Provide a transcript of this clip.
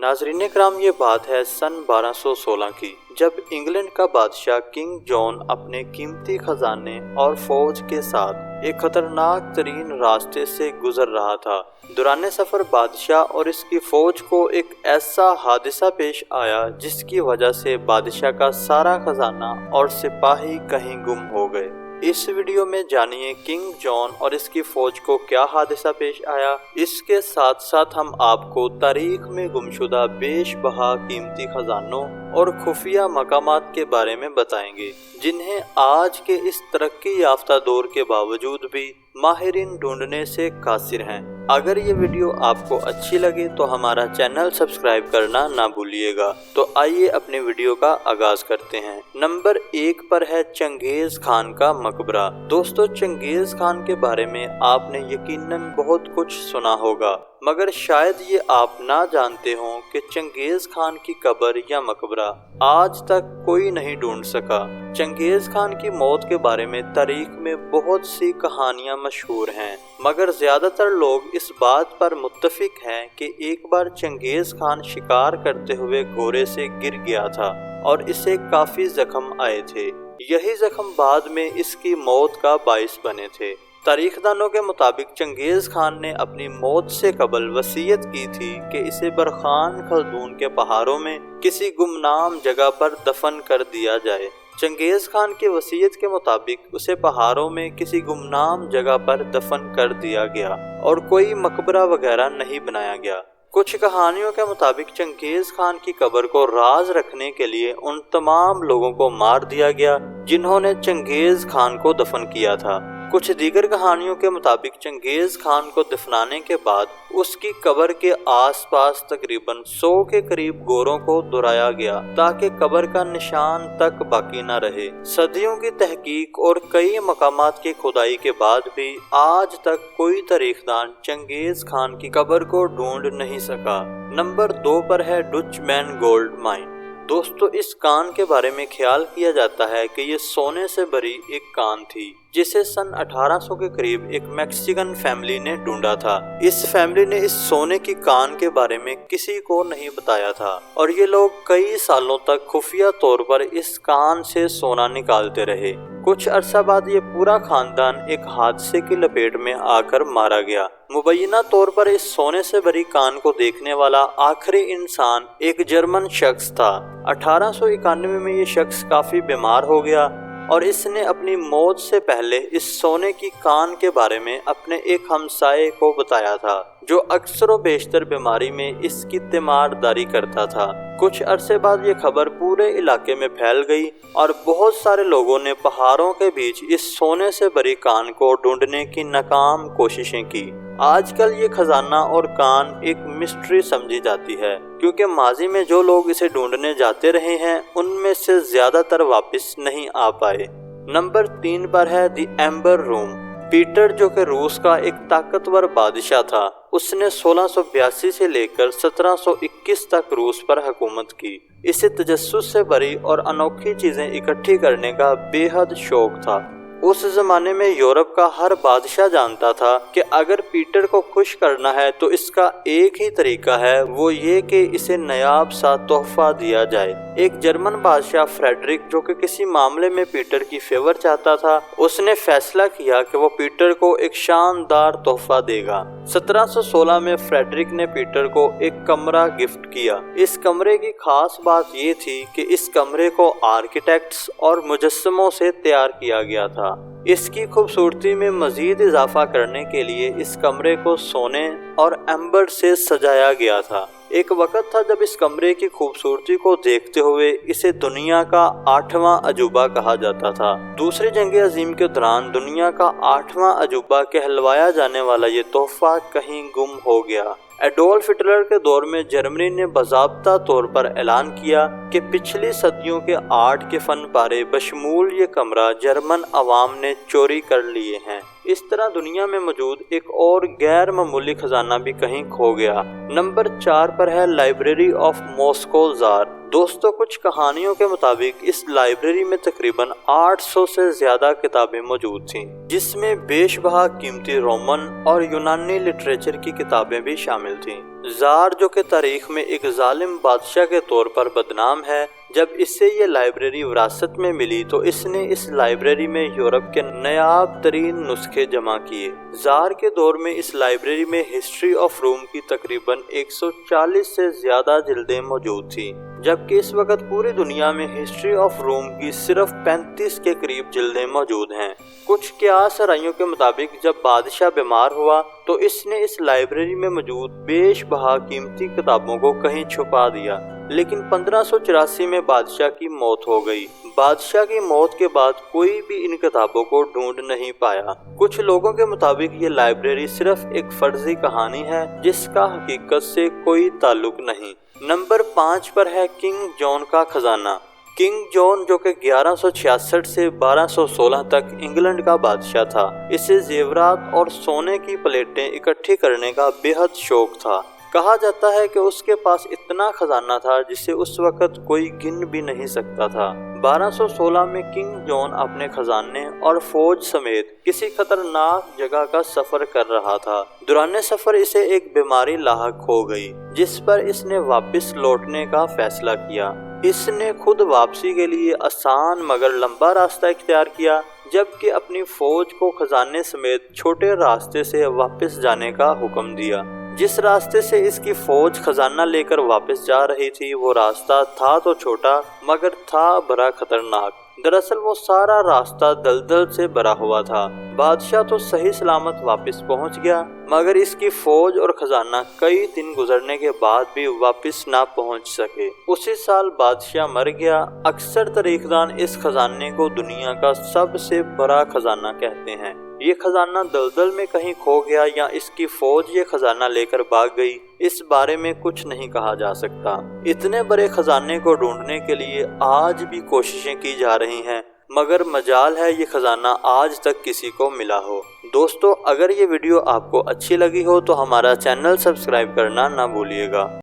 नाजरीन कराम, ये बात है सन 1216 की, जब इंग्लैंड का बादशाह किंग जॉन अपने कीमती खजाने और फौज के साथ एक खतरनाक तरीन रास्ते से गुजर रहा था। दौरान सफर बादशाह और इसकी फौज को एक ऐसा हादसा पेश आया जिसकी वजह से बादशाह का सारा खजाना और सिपाही कहीं गुम हो गए। इस वीडियो में जानिए किंग जॉन और इसकी फौज को क्या हादसा पेश आया। इसके साथ साथ हम आपको तारीख में गुमशुदा बेशबहा कीमती खजानों और खुफिया मकामात के बारे में बताएंगे जिन्हें आज के इस तरक्की याफ्ता दौर के बावजूद भी माहिरीन ढूंढने से कासिर हैं। अगर ये वीडियो आपको अच्छी लगे तो हमारा चैनल सब्सक्राइब करना ना भूलिएगा। तो आइए अपने वीडियो का आगाज करते हैं। नंबर 1 पर है चंगेज खान का मकबरा। दोस्तों, चंगेज खान के बारे में आपने यकीनन बहुत कुछ सुना होगा, मगर शायद ये आप ना जानते हो कि चंगेज खान की कब्र या मकबरा आज तक कोई नहीं ढूंढ सका। चंगेज खान की मौत के बारे में तारीख में बहुत सी कहानियां मशहूर हैं, मगर ज्यादातर लोग इस बात पर मुत्तफिक हैं कि एक बार चंगेज खान शिकार करते हुए घोड़े से गिर गया था और इसे काफी जख्म आए थे। यही जख्म बाद में इसकी मौत का बाइस बने थे। तारीखदानों के मुताबिक चंगेज खान ने अपनी मौत से कबल वसीयत की थी कि इसे बरखान खलदून के पहाड़ों में किसी गुमनाम जगह पर दफन कर दिया जाए। चंगेज खान की वसीयत के मुताबिक उसे पहाड़ों में किसी गुमनाम जगह पर दफन कर दिया गया और कोई मकबरा वगैरह नहीं बनाया गया। कुछ कहानियों के मुताबिक चंगेज खान की कब्र को राज रखने के लिए उन तमाम लोगों को मार दिया गया जिन्होंने चंगेज खान को दफन किया था। कुछ दीगर कहानियों के मुताबिक चंगेज खान को दफनाने के बाद उसकी कब्र के आसपास तकरीबन 100 के करीब गोरों को दोहराया गया ताकि कब्र का निशान तक बाकी न रहे। सदियों की तहकीक और कई मकामात की खुदाई के बाद भी आज तक कोई तारीखदान चंगेज खान की कब्र को ढूंढ नहीं सका। नंबर 2 पर है डचमैन गोल्ड माइन। दोस्तों, इस कान के बारे में ख्याल किया जाता है कि ये सोने से भरी एक कान थी जिसे सन 1800 के करीब एक मैक्सिकन फैमिली ने ढूंढा था। इस फैमिली ने इस सोने की कान के बारे में किसी को नहीं बताया था और ये लोग कई सालों तक खुफिया तौर पर इस कान से सोना निकालते रहे। कुछ अरसा बाद ये पूरा खानदान एक हादसे की लपेट में आकर मारा गया। मुबैना तौर पर इस सोने से भरी कान को देखने वाला आखिरी इंसान एक जर्मन शख्स था। 1891 में ये शख्स काफी बीमार हो गया और इसने अपनी मौत से पहले इस सोने की कान के बारे में अपने एक हमसाये को बताया था जो अक्सर व बेशतर बीमारी में इसकी तीमारदारी करता था। कुछ अरसे बाद ये खबर पूरे इलाके में फैल गई और बहुत सारे लोगों ने पहाड़ों के बीच इस सोने से भरी कान को ढूंढने की नाकाम कोशिशें की। आजकल ये खजाना और कान एक मिस्ट्री समझी जाती है क्योंकि माजी में जो लोग इसे ढूंढने जाते रहे हैं उनमें से ज्यादातर वापस नहीं आ पाए। नंबर 3 पर है द एम्बर रूम। पीटर, जो कि रूस का एक ताकतवर बादशाह था, उसने 1682 से लेकर 1721 तक रूस पर हुकूमत की। इसे तजस्सुस से भरी और अनोखी चीजें इकट्ठी करने का बेहद शौक था। उस जमाने में यूरोप का हर बादशाह जानता था कि अगर पीटर को खुश करना है तो इसका एक ही तरीका है, वो ये कि इसे नायाब सा तोहफा दिया जाए। एक जर्मन बादशाह फ्रेडरिक, जो कि किसी मामले में पीटर की फेवर चाहता था, उसने फैसला किया कि वो पीटर को एक शानदार तोहफा देगा। 1716 में फ्रेडरिक ने पीटर को एक कमरा गिफ्ट किया। इस कमरे की खास बात ये थी कि इस कमरे को आर्किटेक्ट्स और मुजस्समों से तैयार किया गया था। इसकी खूबसूरती में मजीद इजाफा करने के लिए इस कमरे को सोने और एम्बर से सजाया गया था। एक वक्त था जब इस कमरे की खूबसूरती को देखते हुए इसे दुनिया का 8वां अजूबा कहा जाता था। दूसरी जंग अजीम के दौरान दुनिया का 8वां अजूबा कहलवाया जाने वाला ये तोहफा कहीं गुम हो गया। एडोल्फ हिटलर के दौर में जर्मनी ने बाज़ाब्ता तौर पर ऐलान किया कि पिछली सदियों के आर्ट के फन पारे बशमूल ये कमरा जर्मन अवाम ने चोरी कर लिए हैं। इस तरह दुनिया में मौजूद एक और गैर मामूली खजाना भी कहीं खो गया। नंबर 4 पर है लाइब्रेरी ऑफ मॉस्को जार। दोस्तों, कुछ कहानियों के मुताबिक इस लाइब्रेरी में तकरीबन 800 से ज्यादा किताबें मौजूद थीं, जिसमें बेशबहा कीमती रोमन और यूनानी लिटरेचर की किताबें भी शामिल थीं। जार, जो कि तारीख में एक जालिम बादशाह के तौर पर बदनाम है, जब इससे ये लाइब्रेरी विरासत में मिली तो इसने इस लाइब्रेरी में यूरोप के नायाब तरीन नुस्खे जमा किए। जार के दौर में इस लाइब्रेरी में हिस्ट्री ऑफ रोम की तकरीबन 140 से ज्यादा जिल्दें मौजूद थी, जबकि इस वक्त पूरी दुनिया में हिस्ट्री ऑफ रोम की सिर्फ 35 के करीब जिल्दें मौजूद हैं। कुछ क़ियास राइयों के मुताबिक जब बादशाह बीमार हुआ तो इसने इस लाइब्रेरी में मौजूद बेशबहा कीमती किताबों को कहीं छुपा दिया, लेकिन 1584 में बादशाह की मौत हो गई। बादशाह की मौत के बाद कोई भी इन किताबों को ढूंढ नहीं पाया। कुछ लोगों के मुताबिक ये लाइब्रेरी सिर्फ एक फर्जी कहानी है जिसका हकीकत से कोई ताल्लुक नहीं। नंबर 5 पर है किंग जॉन का खजाना। किंग जॉन, जो कि 1166 से 1216 तक इंग्लैंड का बादशाह था, इसे जेवरात और सोने की प्लेटें इकट्ठी करने का बेहद शौक था। कहा जाता है कि उसके पास इतना खजाना था जिसे उस वक्त कोई गिन भी नहीं सकता था। 1216 में किंग जॉन अपने खजाने और फौज समेत किसी खतरनाक जगह का सफर कर रहा था। दौरान सफर इसे एक बीमारी लाहक हो गई, जिस पर इसने वापस लौटने का फैसला किया। इसने खुद वापसी के लिए आसान मगर लंबा रास्ता इख्तियार किया, जबकि अपनी फौज को खजाने समेत छोटे रास्ते से वापस जाने का हुक्म दिया। जिस रास्ते से इसकी फौज खजाना लेकर वापस जा रही थी, वो रास्ता था तो छोटा मगर था बड़ा खतरनाक। दरअसल वो सारा रास्ता दलदल से भरा हुआ था। बादशाह तो सही सलामत वापस पहुंच गया, मगर इसकी फौज और खजाना कई दिन गुजरने के बाद भी वापस ना पहुंच सके। उसी साल बादशाह मर गया। अक्सर तारीखदान इस खजाने को दुनिया का सबसे बड़ा खजाना कहते हैं। ये खजाना दलदल में कहीं खो गया या इसकी फौज ये खजाना लेकर भाग गई, इस बारे में कुछ नहीं कहा जा सकता। इतने बड़े खजाने को ढूंढने के लिए आज भी कोशिशें की जा रही हैं, मगर मजाल है ये खजाना आज तक किसी को मिला हो। दोस्तों, अगर ये वीडियो आपको अच्छी लगी हो तो हमारा चैनल सब्सक्राइब करना ना भूलिएगा।